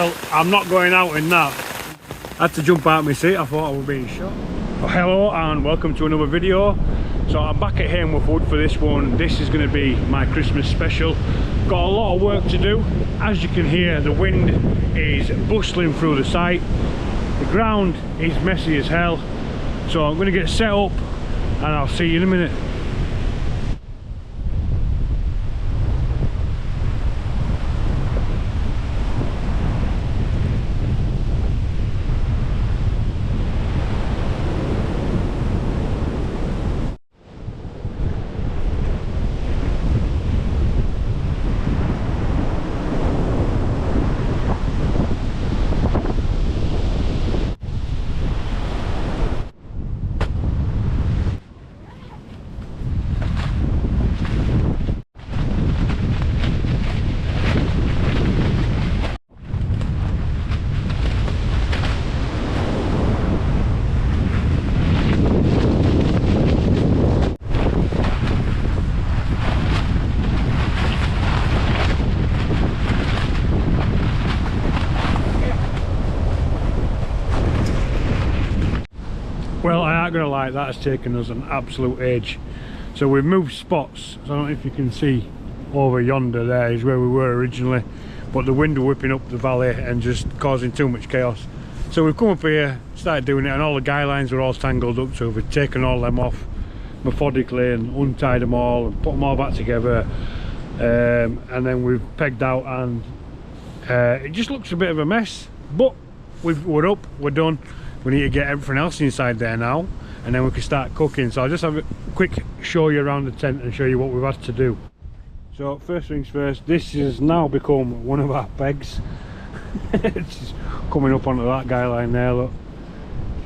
Well, I'm not going out in that. I had to jump out of my seat, I thought I was being shot. Well, hello and welcome to another video. So I'm back at Hainworth Wood for this one. This is going to be my Christmas special. Got a lot of work to do. As you can hear, the wind is bustling through the site. The ground is messy as hell. So I'm going to get set up and I'll see you in a minute. Well, I aren't going to lie, that has taken us an absolute age. So we've moved spots. So I don't know if you can see over yonder, there is where we were originally. But the wind were whipping up the valley and just causing too much chaos. So we've come up here, started doing it, and all the guy lines were all tangled up. So we've taken all them off methodically and untied them all and put them all back together. And then we've pegged out, and it just looks a bit of a mess. But we're up, we're done. We need to get everything else inside there now, and then we can start cooking. So I'll just have a quick show you around the tent and show you what we've had to do. So first things first, this has now become one of our pegs. It's just coming up onto that guy line there, look.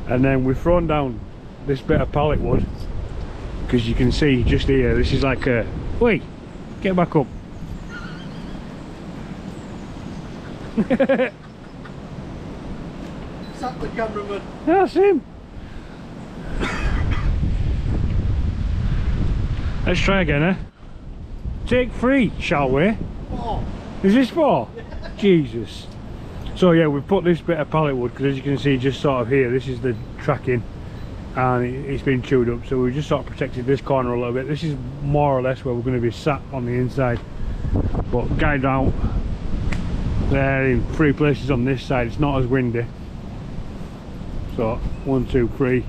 And then we've thrown down this bit of pallet wood, because you can see just here, this is like a, wait, get back up. That's the cameraman. That's him. Let's try again, eh? Take 3, shall we? 4. Is this 4? Yeah. Jesus. So yeah, we've put this bit of pallet wood, because as you can see just sort of here, this is the tracking, and it's been chewed up, so we've just sort of protected this corner a little bit. This is more or less where we're going to be sat on the inside, but guide out there in 3 places on this side. It's not as windy. So 1, 2, 3,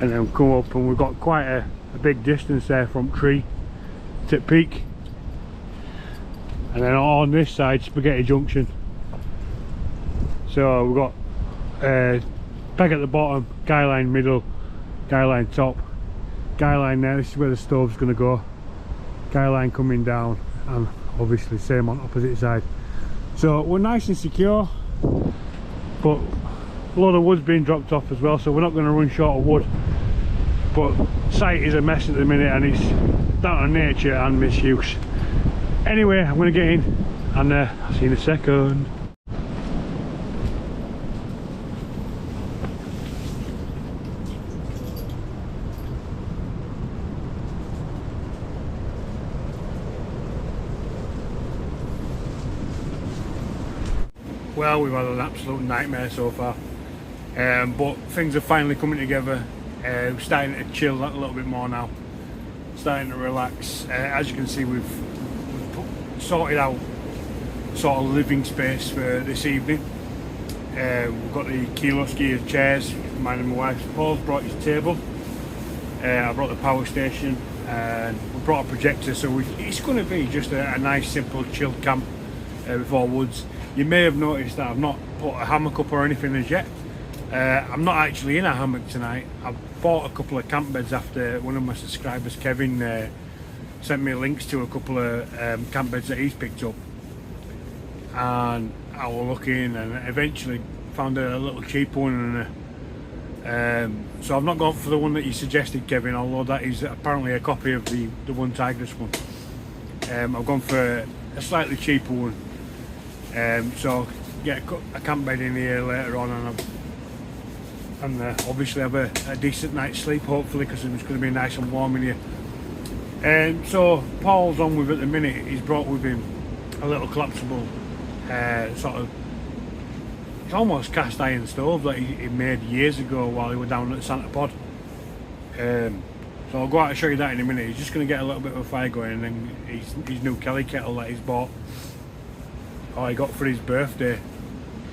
and then come up, and we've got quite a big distance there from tree to peak. And then on this side, spaghetti junction. So we've got peg at the bottom, guy line middle, guy line top, guy line there. This is where the stove's going to go. Guy line coming down, and obviously same on opposite side. So we're nice and secure, but a lot of wood's being dropped off as well, so we're not going to run short of wood. But site is a mess at the minute, and it's down to nature and misuse. Anyway, I'm going to get in, and I'll see you in a second. Well, we've had an absolute nightmare so far, but things are finally coming together. We're starting to chill a little bit more now, starting to relax. As you can see, we've sorted out sort of living space for this evening. We've got the kilo ski of chairs, mine and my wife's. Paul's brought his table, I brought the power station, and we brought a projector, so it's going to be just a nice simple chilled camp before woods. You may have noticed that I've not put a hammock up or anything as yet. I'm not actually in a hammock tonight. I've bought a couple of camp beds after one of my subscribers, Kevin, sent me links to a couple of camp beds that he's picked up. And I was looking and eventually found a little cheap one. And so I've not gone for the one that you suggested, Kevin, although that is apparently a copy of the Onetigris one. I've gone for a slightly cheaper one. So get a camp bed in here later on, and obviously have a decent night's sleep, hopefully, because it's going to be nice and warm in here. So Paul's on with at the minute. He's brought with him a little collapsible sort of it's almost cast iron stove that he made years ago while he was down at Santa Pod. So I'll go out and show you that in a minute. He's just going to get a little bit of a fire going, and then his new Kelly kettle that he's bought, or he got for his birthday.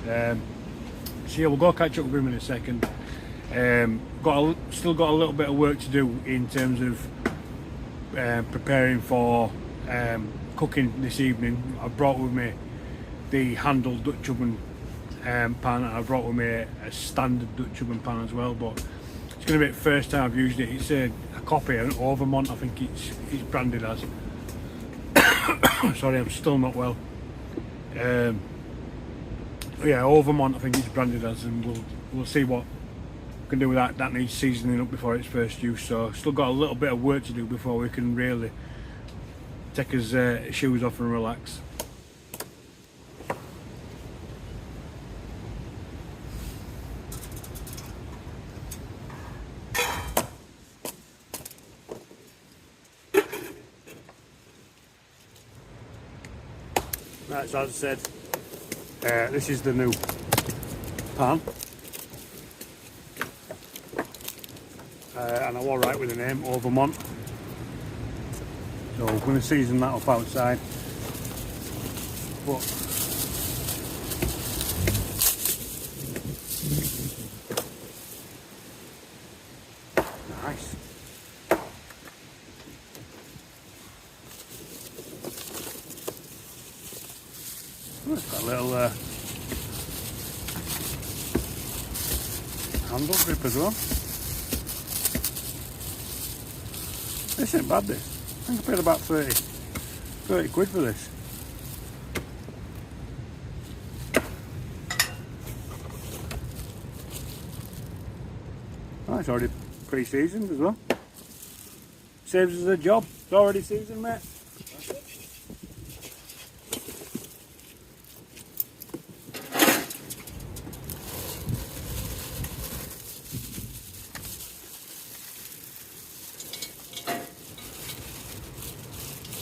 So yeah, we'll go catch up with him in a second. Still got a little bit of work to do in terms of preparing for cooking this evening. I brought with me the handled Dutch oven pan, and I brought with me a standard Dutch oven pan as well, but it's going to be the first time I've used it. It's a copy, an Overmont, I think it's branded as. Sorry, I'm still not well. Yeah, Overmont I think it's branded as, and we'll see what we can do with that. That needs seasoning up before its first use, so still got a little bit of work to do before we can really take his shoes off and relax. Right, so as I said, this is the new pan, and I'm alright with the name, Overmont. So we're going to season that up outside. But nice. It's got a little handle grip as well. This ain't bad, this. I think I paid about 30 quid for this. Oh, it's already pre-seasoned as well. Saves us a job. It's already seasoned, mate.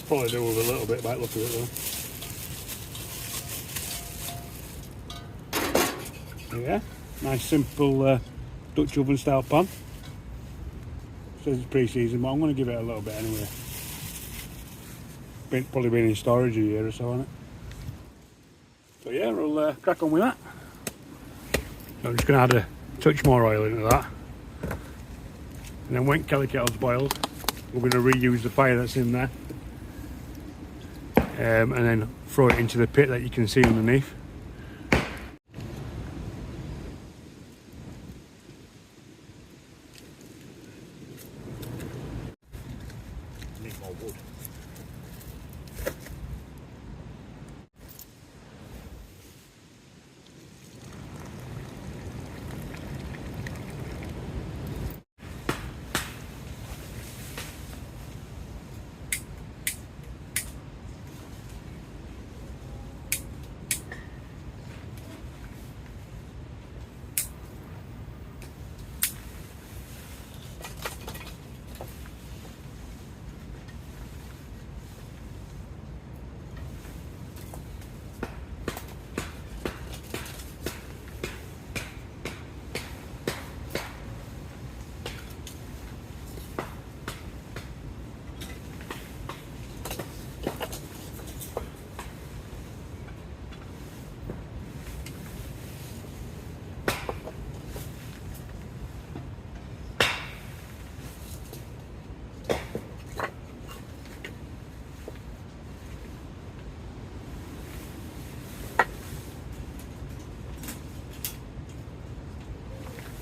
Probably do with a little bit by the look of it though. Yeah, nice simple Dutch oven style pan. Says it's pre-seasoned, but I'm going to give it a little bit anyway. Probably been in storage a year or so, hasn't it? So yeah, we'll crack on with that. So I'm just going to add a touch more oil into that. And then when Kelly kettle's boiled, we're going to reuse the fire that's in there. And then throw it into the pit that you can see underneath. Need more wood.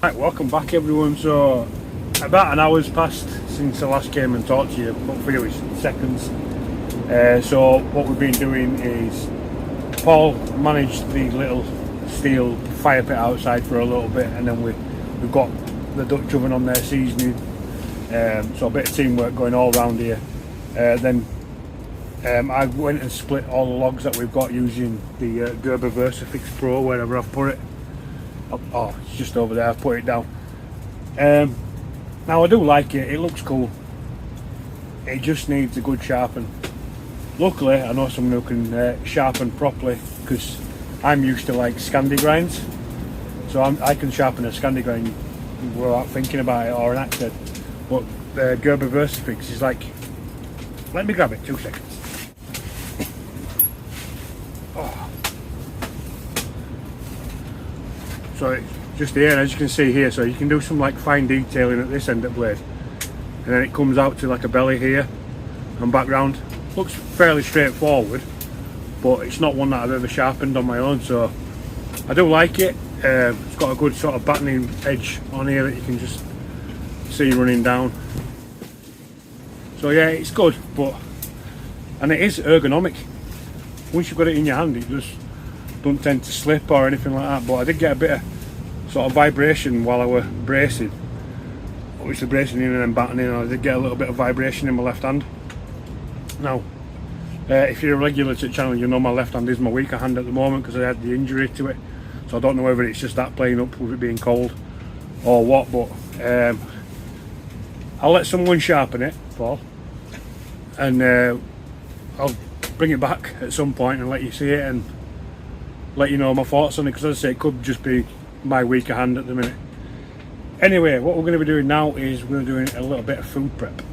Right, welcome back everyone. So about an hour's passed since I last came and talked to you, but for you it's seconds. So what we've been doing is Paul managed the little steel fire pit outside for a little bit, and then we've got the Dutch oven on there seasoning. So a bit of teamwork going all around here. Then I went and split all the logs that we've got using the Gerber Versafix Pro, wherever I've put it. Oh, it's just over there, I've put it down. Now I do like it, it looks cool. It just needs a good sharpen. Luckily I know someone who can sharpen properly, because I'm used to like Scandi grinds. So I can sharpen a Scandi going without thinking about it, or an axe head. But the Gerber Versifix is like, let me grab it, 2 seconds. Oh. So it's just here, as you can see here, so you can do some like fine detailing at this end of the blade, and then it comes out to like a belly here and background. Looks fairly straightforward, but it's not one that I've ever sharpened on my own, so I do like it. It's got a good sort of battening edge on here that you can just see running down. So yeah, it's good, and it is ergonomic. Once you've got it in your hand, it just don't tend to slip or anything like that. But I did get a bit of sort of vibration while I were bracing. Obviously bracing in and then battening, and I did get a little bit of vibration in my left hand. Now, if you're a regular to the channel, you know my left hand is my weaker hand at the moment because I had the injury to it. So I don't know whether it's just that playing up with it being cold or what, but I'll let someone sharpen it, Paul, and I'll bring it back at some point and let you see it and let you know my thoughts on it, because as I say, it could just be my weaker hand at the minute. Anyway, what we're going to be doing now is we're doing a little bit of food prep.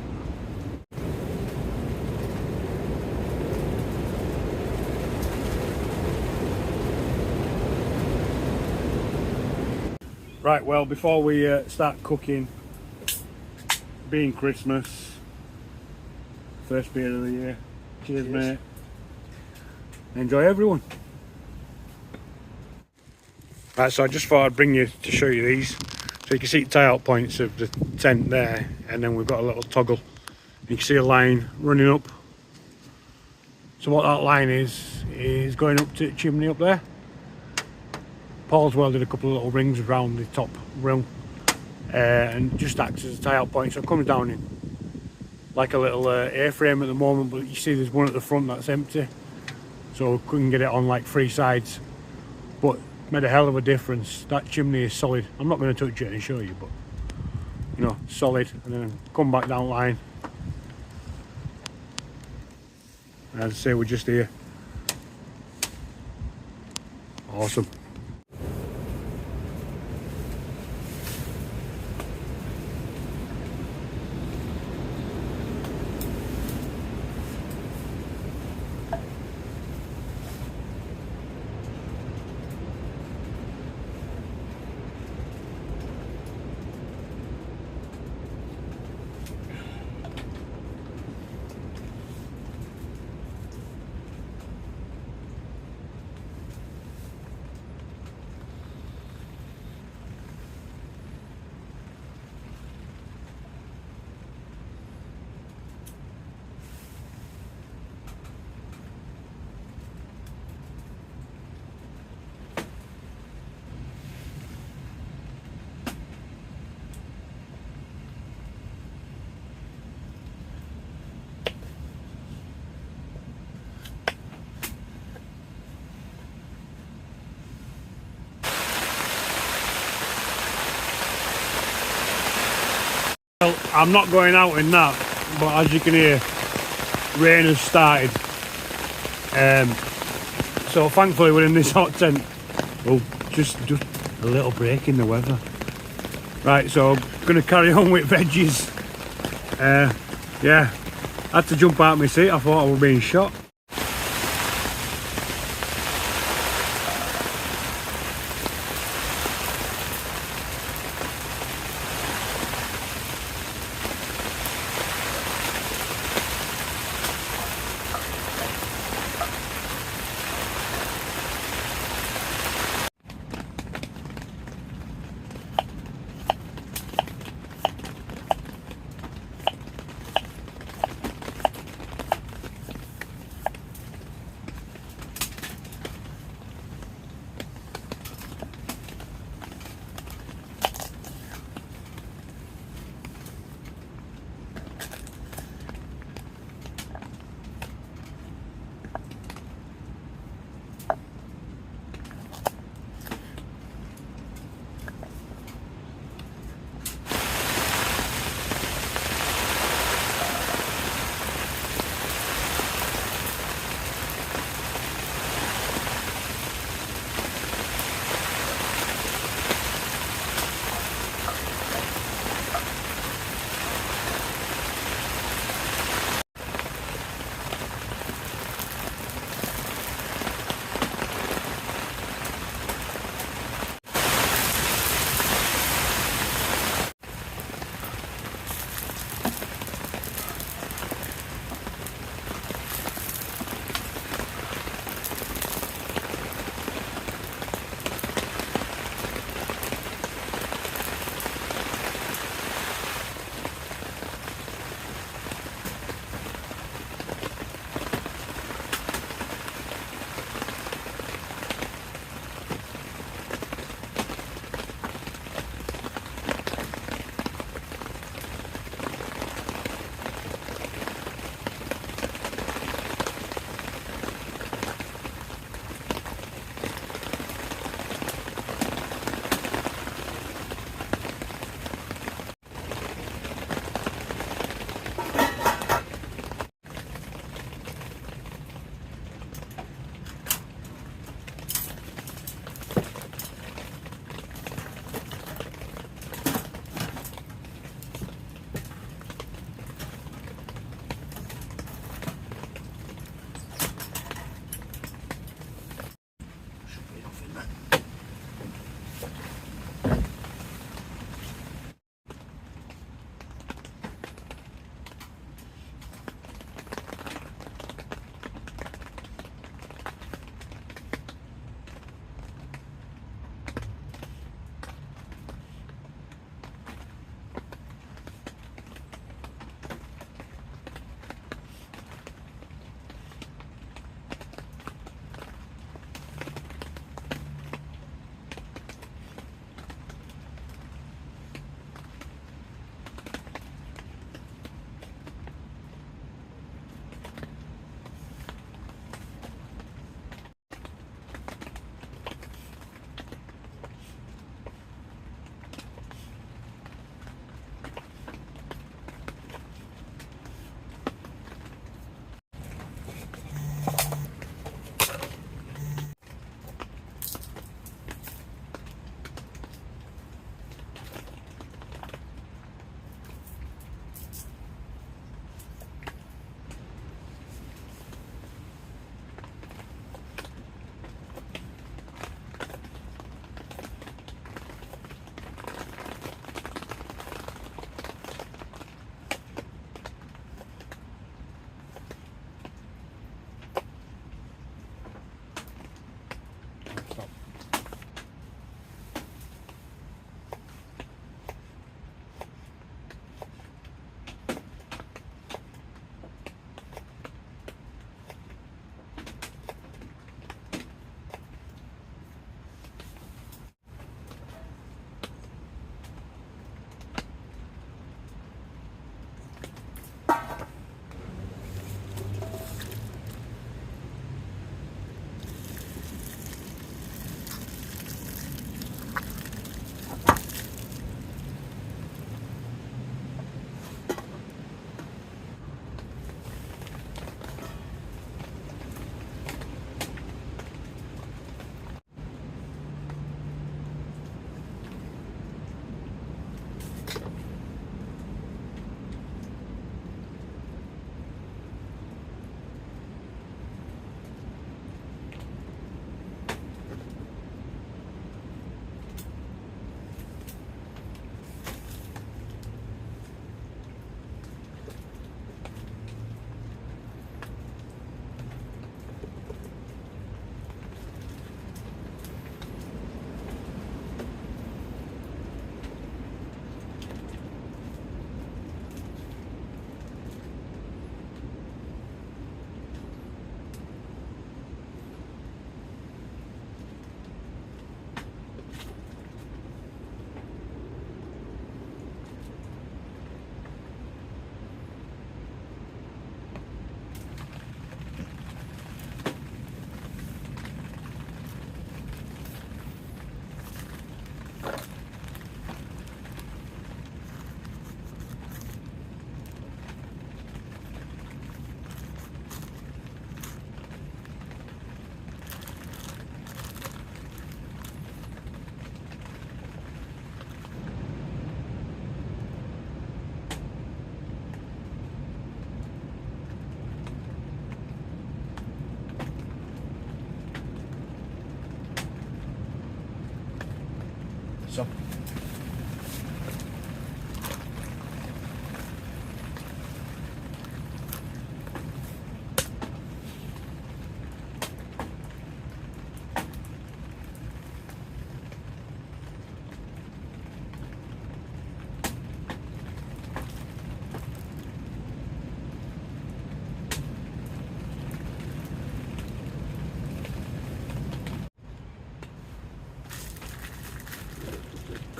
Right, well, before we start cooking, being Christmas, first beer of the year, cheers mate, enjoy everyone. Right, so I just thought I'd bring you to show you these, so you can see the tie-out points of the tent there, and then we've got a little toggle. You can see a line running up. So what that line is going up to the chimney up there. Paul's welded a couple of little rings around the top rail, and just acts as a tie-out point, so it comes down in like a little A-frame at the moment, but you see there's one at the front that's empty, so we couldn't get it on like 3 sides, but made a hell of a difference. That chimney is solid. I'm not going to touch it and show you, but you know, solid. And then come back down line. As I say, we're just here. Awesome. Well, I'm not going out in that, but as you can hear, rain has started. So thankfully we're in this hot tent. Oh, just a little break in the weather. Right, so I'm going to carry on with veggies. Yeah, I had to jump out of my seat. I thought I was being shot.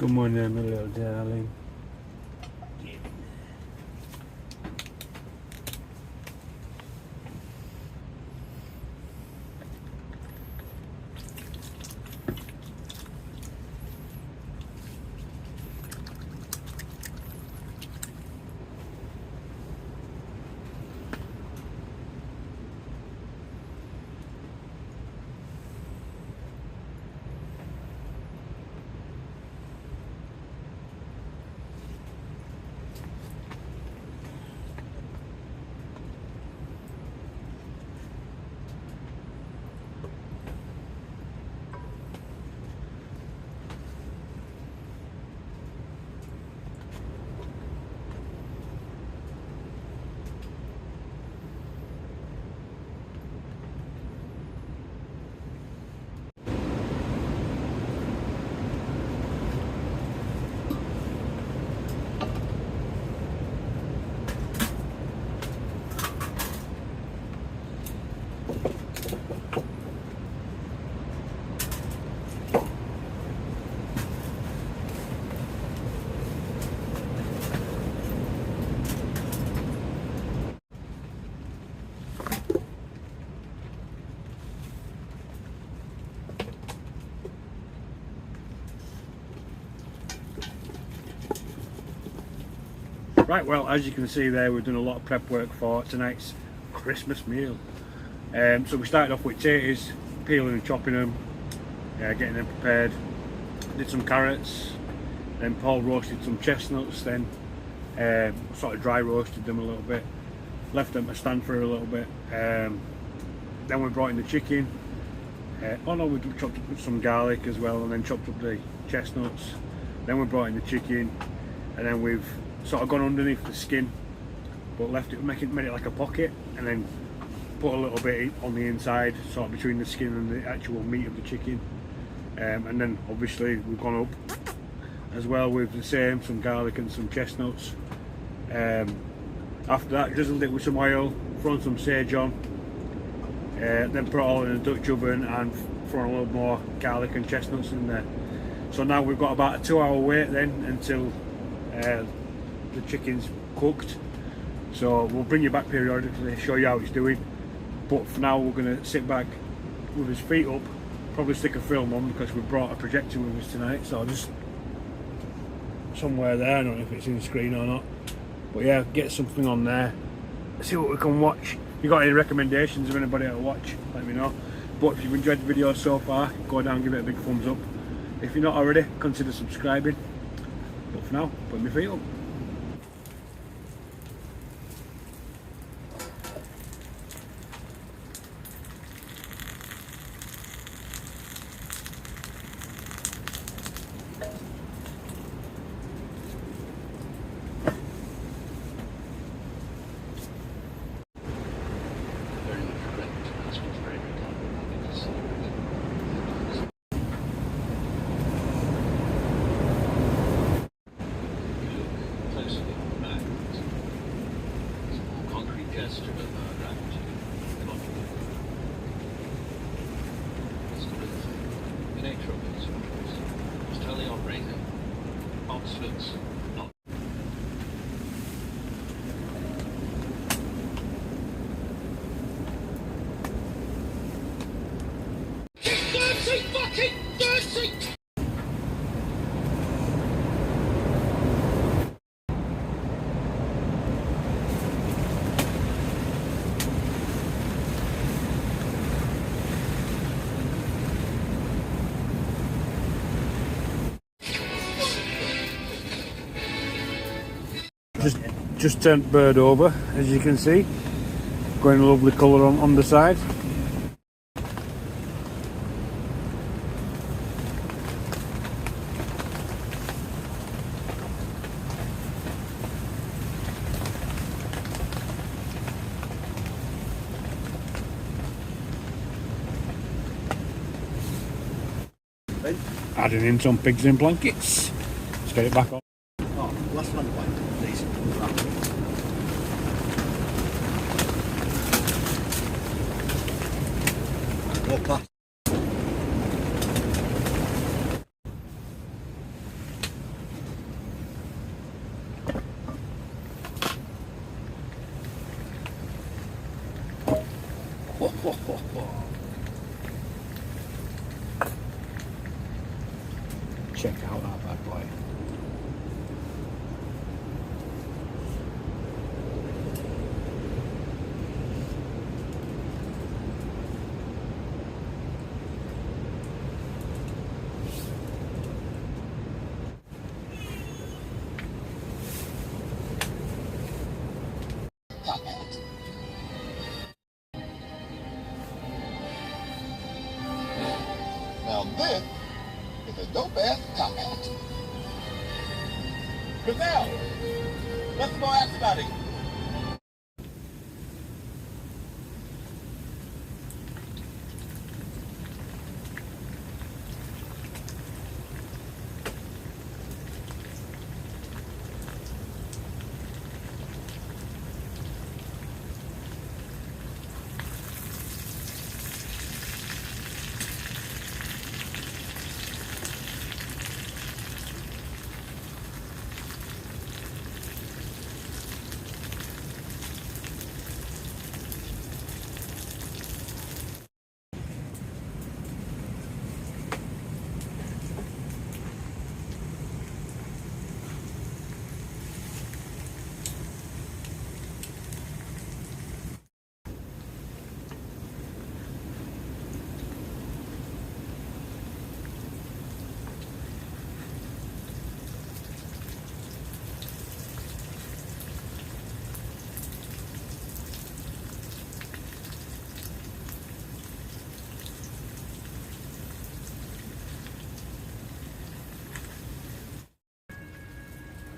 Come on then, my little darling. Right, well, as you can see there, we've done a lot of prep work for tonight's Christmas meal. So we started off with taters, peeling and chopping them, getting them prepared. Did some carrots, then Paul roasted some chestnuts, then sort of dry roasted them a little bit, left them to stand for a little bit. Then we brought in the chicken. Oh no, we chopped up some garlic as well, and then chopped up the chestnuts. Then we brought in the chicken, and then we've sort of gone underneath the skin, but left it, made it like a pocket, and then put a little bit on the inside, sort of between the skin and the actual meat of the chicken. And then obviously we've gone up as well with the same, some garlic and some chestnuts. After that, drizzled it with some oil, thrown some sage on, then put it all in a Dutch oven and thrown a little more garlic and chestnuts in there. So now we've got about a 2-hour wait then until the chicken's cooked. So we'll bring you back periodically, show you how it's doing. But for now, we're going to sit back with his feet up, probably stick a film on because we brought a projector with us tonight. So just somewhere there, I don't know if it's in the screen or not. But yeah, get something on there, see what we can watch. If you got any recommendations of anybody to watch, let me know. But if you've enjoyed the video so far, go down and give it a big thumbs up. If you're not already, consider subscribing. But for now, put my feet up. Just turned bird over, as you can see, going a lovely colour on the side. Adding in some pigs in blankets. Let's get it back on. Oh, last one blanket, please. Go past. Check out that bad boy. Now this is a dope-ass top hat. Gazelle, let's go ask about it.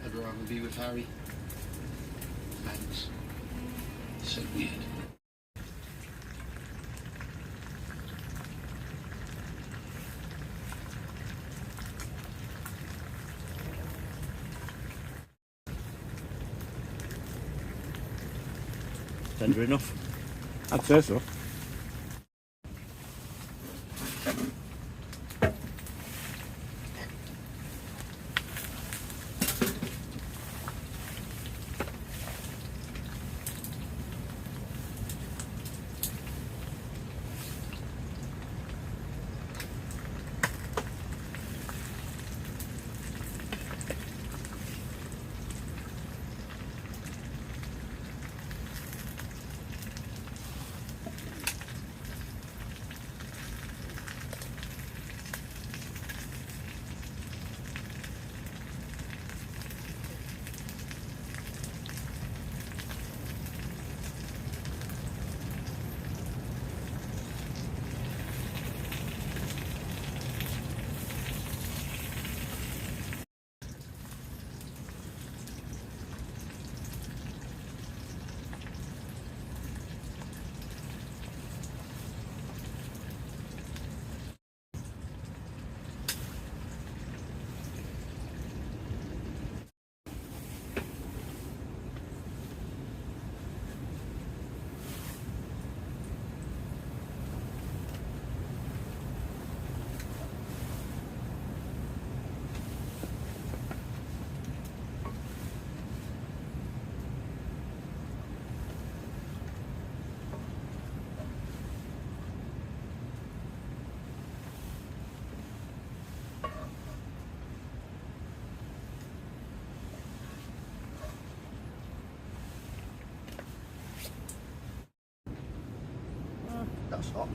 I'd rather be with Harry. Thanks. So weird. Tender enough? I'd say so. That's hot.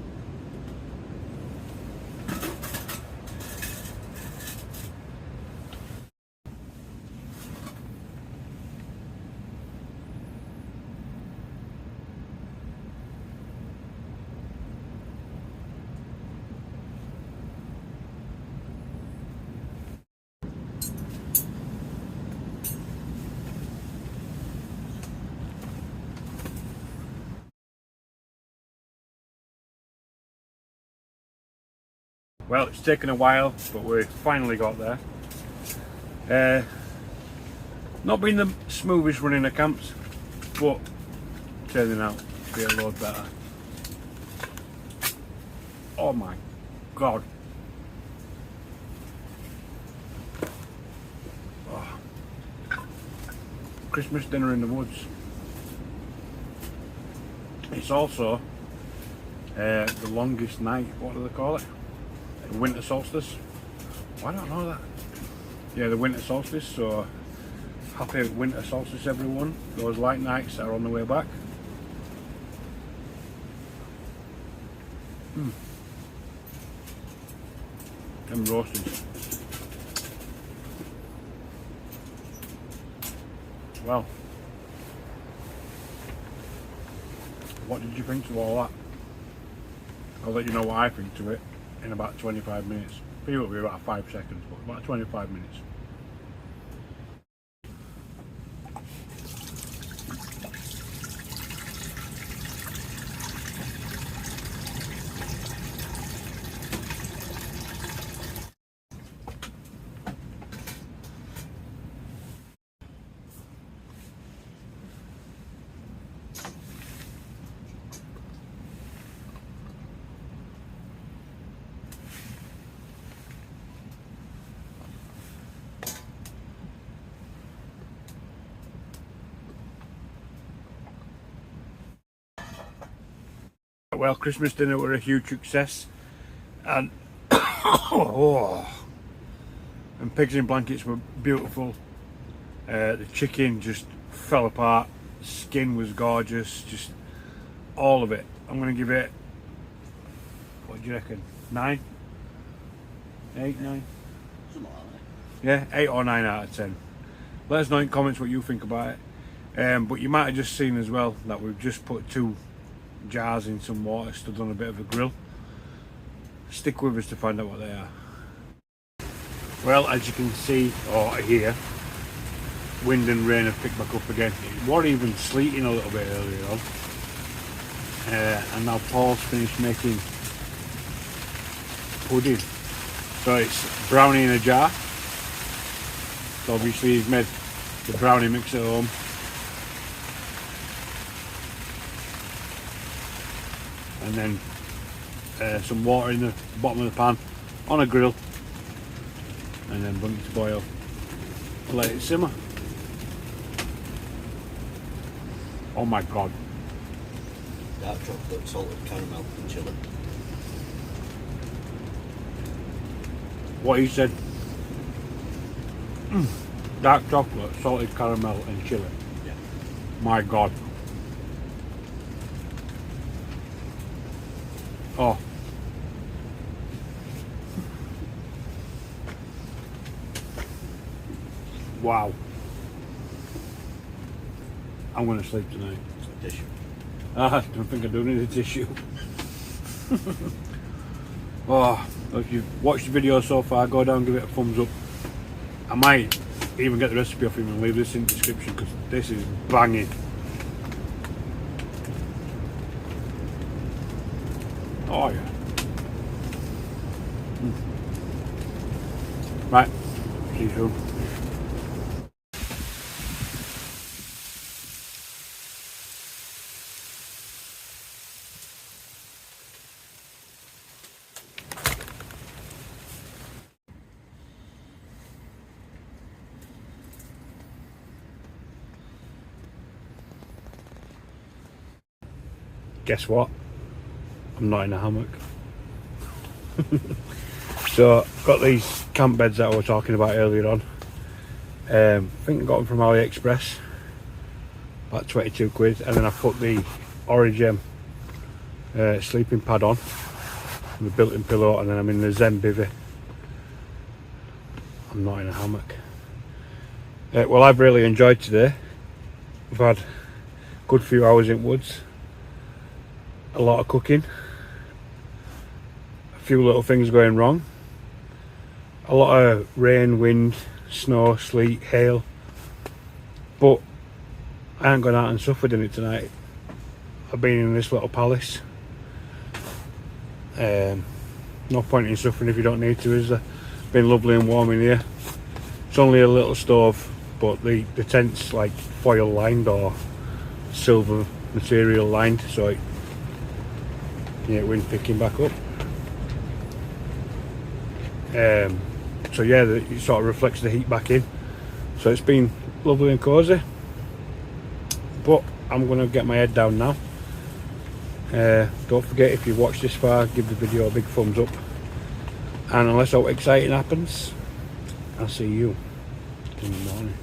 Well, it's taken a while, but we finally got there. Not been the smoothest running of camps, but turning out to be a load better. Oh my god. Oh. Christmas dinner in the woods. It's also the longest night, what do they call it? The winter solstice? I don't know that. Yeah, the winter solstice, so happy winter solstice everyone. Those light nights are on the way back. Them roasties. Well, what did you think to all that? I'll let you know what I think to it in about 25 minutes. For you it'll be about 5 seconds, but about 25 minutes. Well, Christmas dinner were a huge success, and and pigs in blankets were beautiful. The chicken just fell apart, skin was gorgeous, just all of it. I'm going to give it, what do you reckon, 9? 8, 9? Something like that. Yeah, 8 or 9 out of 10. Let us know in comments what you think about it. But you might have just seen as well that we've just put 2 jars in some water, stood on a bit of a grill. Stick with us to find out what they are. Well, as you can see or hear, wind and rain have picked back up again. It was even sleeting a little bit earlier on. And now Paul's finished making pudding. So it's brownie in a jar. So obviously he's made the brownie mix at home. And then some water in the bottom of the pan on a grill, and then bring it to boil and let it simmer. Oh my god. Dark chocolate, salted caramel and chilli. What he said. Dark chocolate, salted caramel and chilli. Yeah. My god. Oh. Wow. I'm going to sleep tonight. Tissue. I don't think I do need a tissue. Oh, if you've watched the video so far, go down and give it a thumbs up. I might even get the recipe off him and leave this in the description because this is banging. Oh yeah. Right, see you soon. Guess what? I'm not in a hammock. So got these camp beds that I was talking about earlier on. I think I got them from AliExpress, about 22 quid, and then I put the Origem sleeping pad on, the built-in pillow, and then I'm in the Zen bivvy. I'm not in a hammock. Well, I've really enjoyed today. We've had a good few hours in woods, a lot of cooking, a few little things going wrong, a lot of rain, wind, snow, sleet, hail, but I ain't gone out and suffered in it tonight. I've been in this little palace. No point in suffering if you don't need to, is there? It's been lovely and warm in here. It's only a little stove, but the tent's like foil lined or silver material lined, so it, yeah, wind picking back up. So yeah, it sort of reflects the heat back in. So it's been lovely and cosy. But I'm going to get my head down now. Don't forget, if you've watched this far, give the video a big thumbs up. And unless something exciting happens, I'll see you in the morning.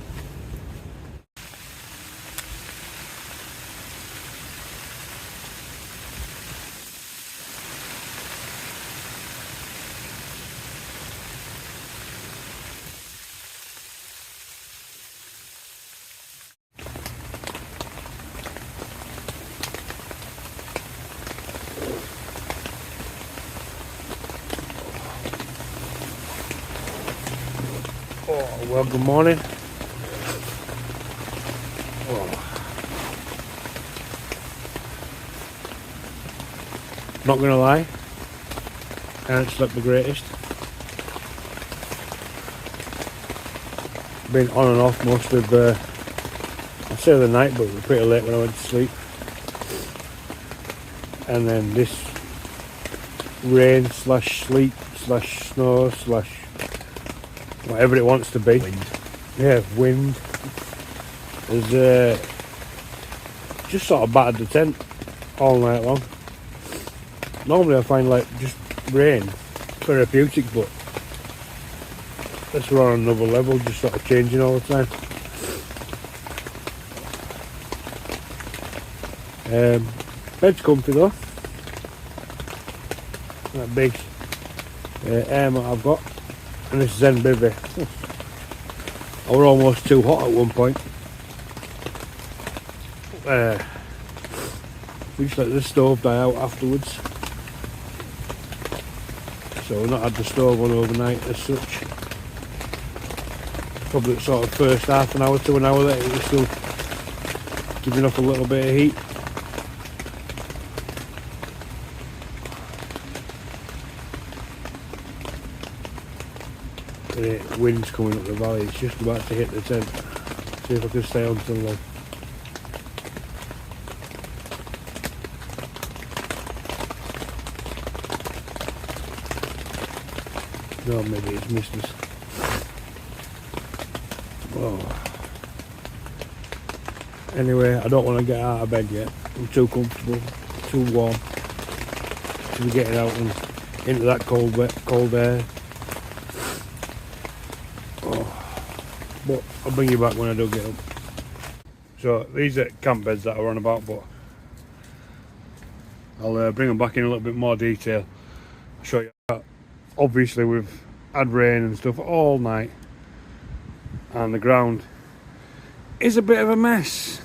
Oh, well, good morning. Oh. Not gonna lie, I haven't slept the greatest. Been on and off most of I'd say the night, but it was pretty late when I went to sleep. And then this rain slash sleet slash snow slash whatever it wants to be. Wind. Yeah, wind. Has just sort of battered the tent all night long. Normally I find like just rain therapeutic, but this we're on another level, just sort of changing all the time. Bed's comfy though. That big air mat I've got. And this Zen bivvy. I were almost too hot at one point. We just let the stove die out afterwards. So we've not had the stove on overnight as such. Probably the sort of first half an hour to an hour that it was still giving off a little bit of heat. The wind's coming up the valley, it's just about to hit the tent. See if I can stay on till then. No, maybe it's missed us. Oh. Anyway, I don't want to get out of bed yet. I'm too comfortable, too warm to be getting out and into that cold, wet, cold air. But I'll bring you back when I do get up. So these are camp beds that I were on about, but I'll bring them back in a little bit more detail. I'll show you that. Obviously we've had rain and stuff all night and the ground is a bit of a mess.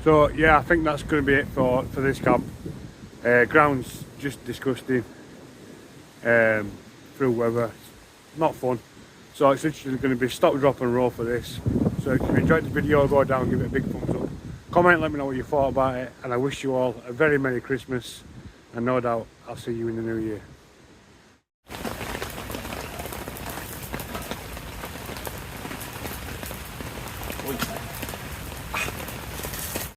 So yeah, I think that's going to be it for this camp. Ground's just disgusting. Through weather, not fun. So it's literally going to be stop, drop and roll for this. So if you enjoyed the video, go down, give it a big thumbs up. Comment, let me know what you thought about it. And I wish you all a very Merry Christmas. And no doubt I'll see you in the new year. Oi.